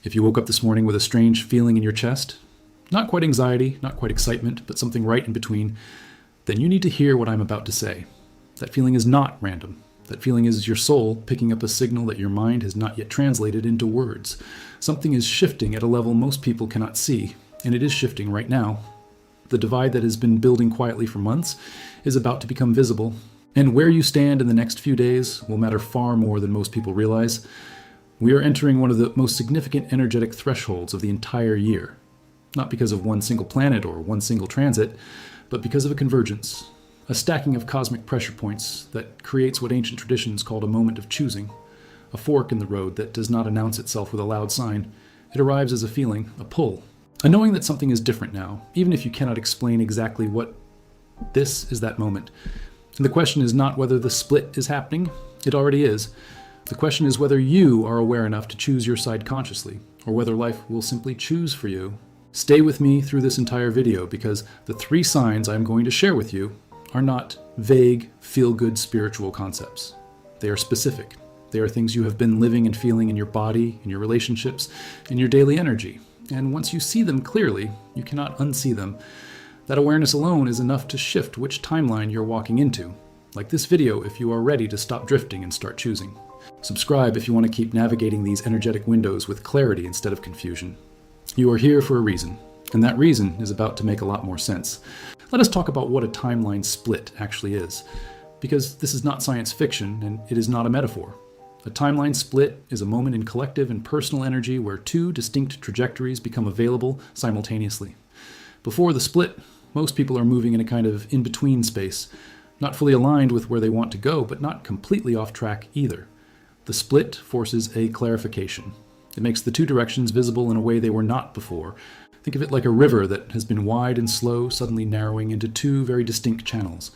If you woke up this morning with a strange feeling in your chest, not quite anxiety, not quite excitement, but something right in between, then you need to hear what I'm about to say. That feeling is not random. That feeling is your soul picking up a signal that your mind has not yet translated into words. Something is shifting at a level most people cannot see, and it is shifting right now. The divide that has been building quietly for months is about to become visible, and where you stand in the next few days will matter far more than most people realize. We are entering one of the most significant energetic thresholds of the entire year, not because of one single planet or one single transit, but because of a convergence, a stacking of cosmic pressure points that creates what ancient traditions called a moment of choosing, a fork in the road that does not announce itself with a loud sign. It arrives as a feeling, a pull, a knowing that something is different now, even if you cannot explain exactly what. This is that moment. And the question is not whether the split is happening, it already is. The question is whether you are aware enough to choose your side consciously, or whether life will simply choose for you. Stay with me through this entire video, because the 3 signs I'm going to share with you are not vague, feel-good spiritual concepts. They are specific. They are things you have been living and feeling in your body, in your relationships, in your daily energy. And once you see them clearly, you cannot unsee them. That awareness alone is enough to shift which timeline you're walking into. Like this video if you are ready to stop drifting and start choosing. Subscribe if you want to keep navigating these energetic windows with clarity instead of confusion. You are here for a reason, and that reason is about to make a lot more sense. Let us talk about what a timeline split actually is, because this is not science fiction and it is not a metaphor. A timeline split is a moment in collective and personal energy where 2 distinct trajectories become available simultaneously. Before the split, most people are moving in a kind of in-between space, not fully aligned with where they want to go, but not completely off track either. The split forces a clarification. It makes the 2 directions visible in a way they were not before. Think of it like a river that has been wide and slow, suddenly narrowing into 2 very distinct channels.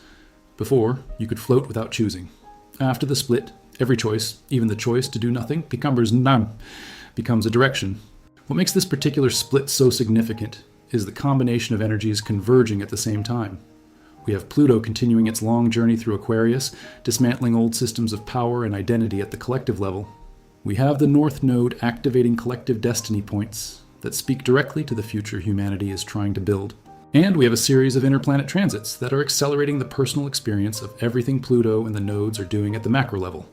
Before, you could float without choosing. After the split, every choice, even the choice to do nothing, becomes a direction. What makes this particular split so significant is the combination of energies converging at the same time. We have Pluto continuing its long journey through Aquarius, dismantling old systems of power and identity at the collective level. We have the North Node activating collective destiny points that speak directly to the future humanity is trying to build. And we have a series of interplanet transits that are accelerating the personal experience of everything Pluto and the nodes are doing at the macro level.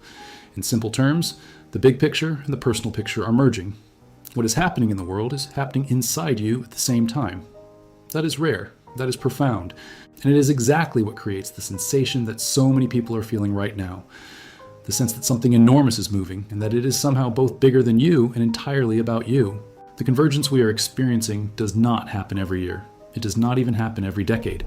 In simple terms, the big picture and the personal picture are merging. What is happening in the world is happening inside you at the same time. That is rare. That is profound. And it is exactly what creates the sensation that so many people are feeling right now. The sense that something enormous is moving, and that it is somehow both bigger than you and entirely about you. The convergence we are experiencing does not happen every year. It does not even happen every decade.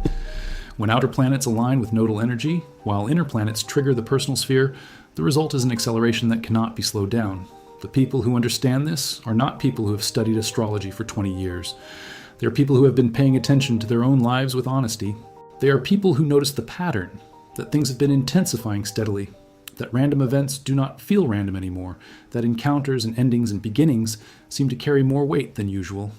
When outer planets align with nodal energy, while inner planets trigger the personal sphere, the result is an acceleration that cannot be slowed down. The people who understand this are not people who have studied astrology for 20 years. They are people who have been paying attention to their own lives with honesty. They are people who notice the pattern, that things have been intensifying steadily, that random events do not feel random anymore, that encounters and endings and beginnings seem to carry more weight than usual.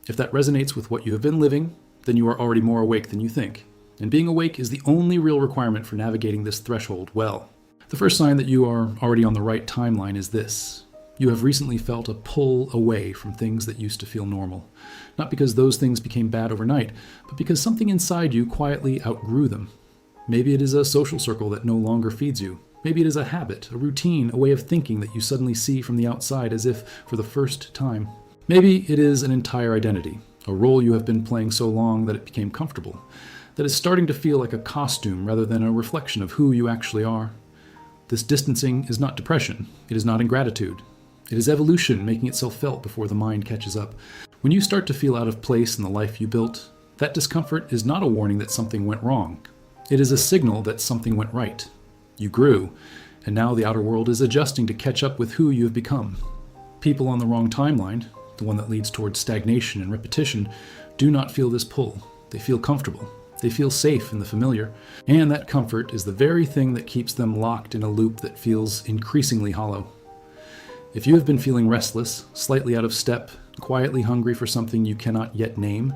If that resonates with what you have been living, then you are already more awake than you think. And being awake is the only real requirement for navigating this threshold well. The first sign that you are already on the right timeline is this. You have recently felt a pull away from things that used to feel normal. Not because those things became bad overnight, but because something inside you quietly outgrew them. Maybe it is a social circle that no longer feeds you. Maybe it is a habit, a routine, a way of thinking that you suddenly see from the outside as if for the first time. Maybe it is an entire identity, a role you have been playing so long that it became comfortable, that is starting to feel like a costume rather than a reflection of who you actually are. This distancing is not depression. It is not ingratitude. It is evolution making itself felt before the mind catches up. When you start to feel out of place in the life you built, that discomfort is not a warning that something went wrong. It is a signal that something went right. You grew, and now the outer world is adjusting to catch up with who you have become. People on the wrong timeline, the one that leads towards stagnation and repetition, do not feel this pull. They feel comfortable. They feel safe in the familiar. And that comfort is the very thing that keeps them locked in a loop that feels increasingly hollow. If you have been feeling restless, slightly out of step, quietly hungry for something you cannot yet name,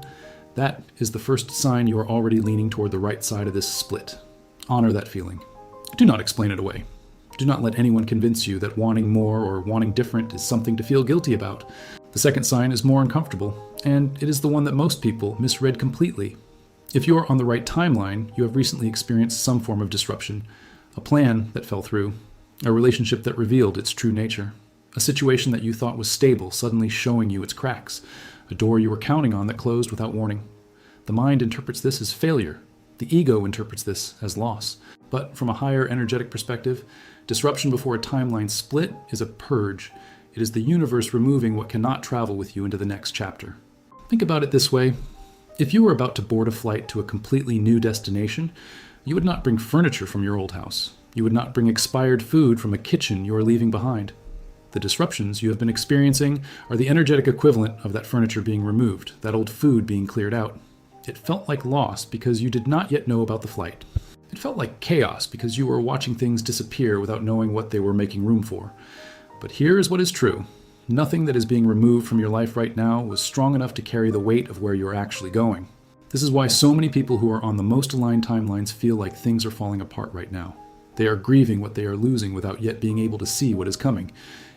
that is the first sign you are already leaning toward the right side of this split. Honor that feeling. Do not explain it away. Do not let anyone convince you that wanting more or wanting different is something to feel guilty about. The second sign is more uncomfortable, and it is the one that most people misread completely. If you are on the right timeline, you have recently experienced some form of disruption, a plan that fell through, a relationship that revealed its true nature, a situation that you thought was stable suddenly showing you its cracks, a door you were counting on that closed without warning. The mind interprets this as failure. The ego interprets this as loss. But from a higher energetic perspective, disruption before a timeline split is a purge. It is the universe removing what cannot travel with you into the next chapter. Think about it this way. If you were about to board a flight to a completely new destination, you would not bring furniture from your old house. You would not bring expired food from a kitchen you are leaving behind. The disruptions you have been experiencing are the energetic equivalent of that furniture being removed, that old food being cleared out. It felt like loss because you did not yet know about the flight. It felt like chaos because you were watching things disappear without knowing what they were making room for. But here is what is true. Nothing that is being removed from your life right now was strong enough to carry the weight of where you're actually going. This is why so many people who are on the most aligned timelines feel like things are falling apart right now. They are grieving what they are losing without yet being able to see what is coming.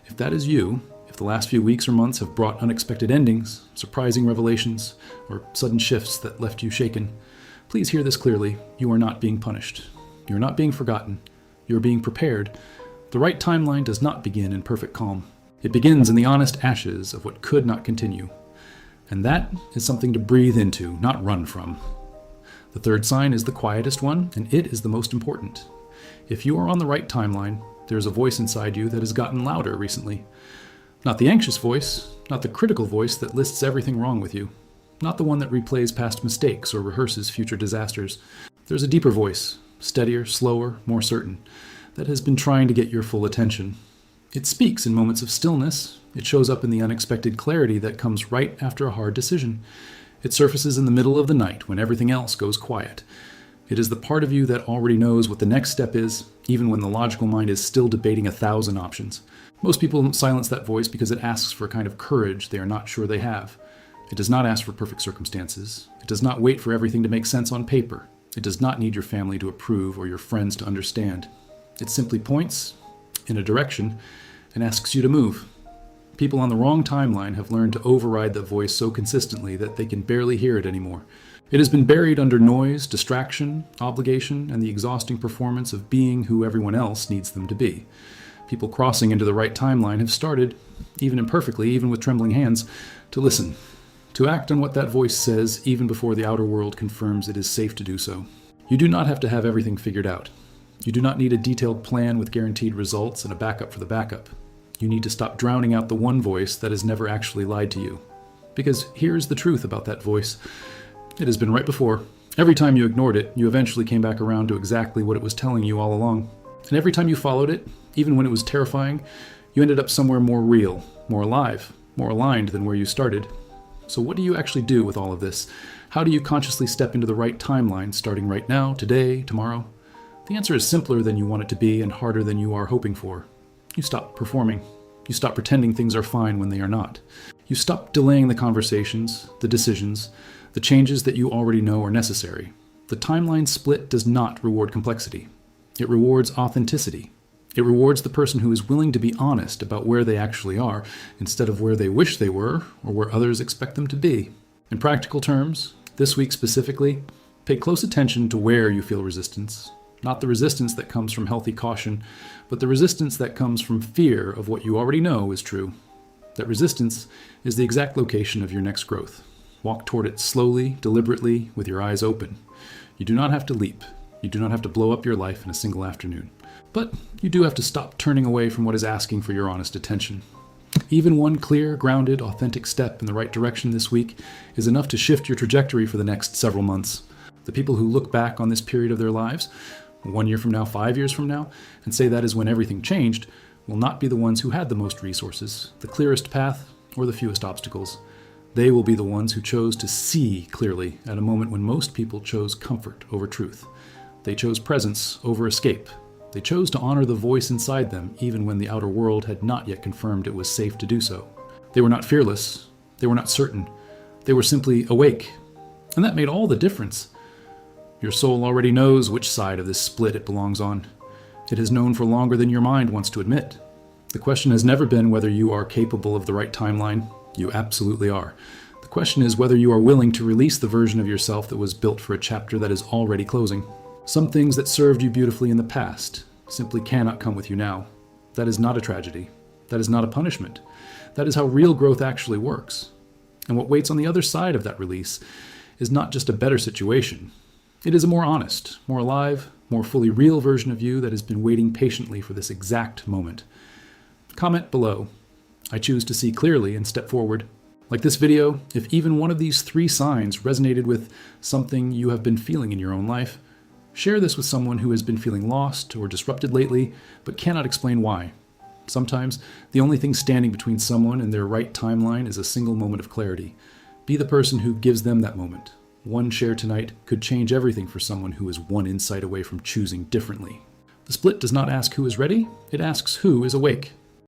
If that is you, if the last few weeks or months have brought unexpected endings, surprising revelations, or sudden shifts that left you shaken, please hear this clearly. You are not being punished. You are not being forgotten. You are being prepared. The right timeline does not begin in perfect calm. It begins in the honest ashes of what could not continue. And that is something to breathe into, not run from. The third sign is the quietest one, and it is the most important. If you are on the right timeline, there is a voice inside you that has gotten louder recently. Not the anxious voice, not the critical voice that lists everything wrong with you, not the one that replays past mistakes or rehearses future disasters. There's a deeper voice, steadier, slower, more certain, that has been trying to get your full attention. It speaks in moments of stillness. It shows up in the unexpected clarity that comes right after a hard decision. It surfaces in the middle of the night when everything else goes quiet. It is the part of you that already knows what the next step is, even when the logical mind is still debating 1,000 options. Most people silence that voice because it asks for a kind of courage they are not sure they have. It does not ask for perfect circumstances. It does not wait for everything to make sense on paper. It does not need your family to approve or your friends to understand. It simply points in a direction and asks you to move. People on the wrong timeline have learned to override that voice so consistently that they can barely hear it anymore. It has been buried under noise, distraction, obligation, and the exhausting performance of being who everyone else needs them to be. People crossing into the right timeline have started, even imperfectly, even with trembling hands, to listen, to act on what that voice says even before the outer world confirms it is safe to do so. You do not have to have everything figured out. You do not need a detailed plan with guaranteed results and a backup for the backup. You need to stop drowning out the one voice that has never actually lied to you. Because here's the truth about that voice. It has been right before. Every time you ignored it, you eventually came back around to exactly what it was telling you all along. And every time you followed it, even when it was terrifying, you ended up somewhere more real, more alive, more aligned than where you started. So what do you actually do with all of this? How do you consciously step into the right timeline, starting right now, today, tomorrow? The answer is simpler than you want it to be and harder than you are hoping for. You stop performing. You stop pretending things are fine when they are not. You stop delaying the conversations, the decisions, the changes that you already know are necessary. The timeline split does not reward complexity. It rewards authenticity. It rewards the person who is willing to be honest about where they actually are, instead of where they wish they were or where others expect them to be. In practical terms, this week specifically, pay close attention to where you feel resistance. Not the resistance that comes from healthy caution, but the resistance that comes from fear of what you already know is true. That resistance is the exact location of your next growth. Walk toward it slowly, deliberately, with your eyes open. You do not have to leap. You do not have to blow up your life in a single afternoon. But you do have to stop turning away from what is asking for your honest attention. Even one clear, grounded, authentic step in the right direction this week is enough to shift your trajectory for the next several months. The people who look back on this period of their lives, 1 year from now, 5 years from now, and say that is when everything changed, will not be the ones who had the most resources, the clearest path, or the fewest obstacles. They will be the ones who chose to see clearly at a moment when most people chose comfort over truth. They chose presence over escape. They chose to honor the voice inside them even when the outer world had not yet confirmed it was safe to do so. They were not fearless. They were not certain. They were simply awake. And that made all the difference. Your soul already knows which side of this split it belongs on. It has known for longer than your mind wants to admit. The question has never been whether you are capable of the right timeline. You absolutely are. The question is whether you are willing to release the version of yourself that was built for a chapter that is already closing. Some things that served you beautifully in the past simply cannot come with you now. That is not a tragedy. That is not a punishment. That is how real growth actually works. And what waits on the other side of that release is not just a better situation. It is a more honest, more alive, more fully real version of you that has been waiting patiently for this exact moment. Comment below. I choose to see clearly and step forward. Like this video, if even one of these 3 signs resonated with something you have been feeling in your own life, share this with someone who has been feeling lost or disrupted lately, but cannot explain why. Sometimes, the only thing standing between someone and their right timeline is a single moment of clarity. Be the person who gives them that moment. One share tonight could change everything for someone who is one insight away from choosing differently. The split does not ask who is ready, it asks who is awake.